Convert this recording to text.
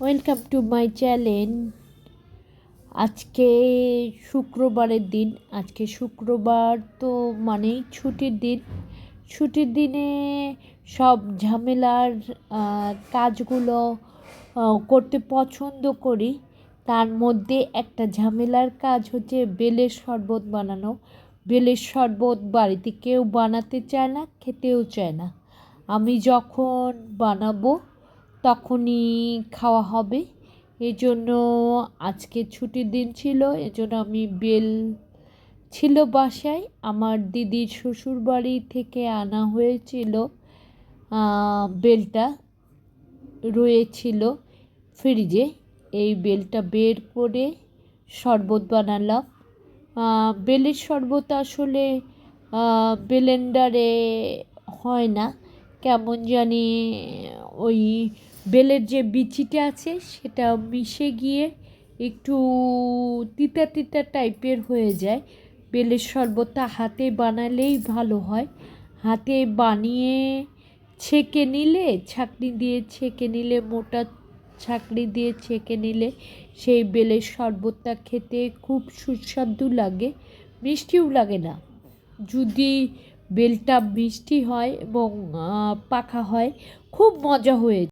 Welcome to my channel. আজকে শুক্রবারের দিন। আজকে শুক্রবার তো মানেই ছুটির দিন। ছুটির দিনে সব ঝামেলার কাজগুলো করতে পছন্দ করি। তার মধ্যে একটা ঝামেলার কাজ হচ্ছে বেলের শরবত বানানো। বেলের শরবত বাড়িতে কেউ বানাতে চায় না, খেতেও চায় না। আমি যখন বানাবো তখনই খাওয়া হবে। এজন্য আজকে ছুটির দিন ছিল, এজন্য আমি বেল ছিল বাসায়, আমার দিদির শ্বশুরবাড়ি থেকে আনা হয়েছিল। বেলটা রয়েছিল ফ্রিজে, এই বেলটা বের করে শরবত বানালাম। বেলের শরবত আসলে ব্লেন্ডারে হয় না, কেমন জানি ওই বেলের যে বিচিটা আছে সেটা মিশে গিয়ে একটু তিতা তিতা টাইপের হয়ে যায়। বেলের শরবতটা হাতে বানালেই ভালো হয়। হাতে বানিয়ে ছেঁকে নিলে, ছাঁকনি দিয়ে ছেঁকে নিলে, মোটা ছাঁকনি দিয়ে ছেঁকে নিলে সেই বেলের শরবতটা খেতে খুব সুস্বাদু লাগে, মিষ্টিও লাগে না। যদি বেলটা মিষ্টি হয় এবং পাকা হয় খুব মজা হয়ে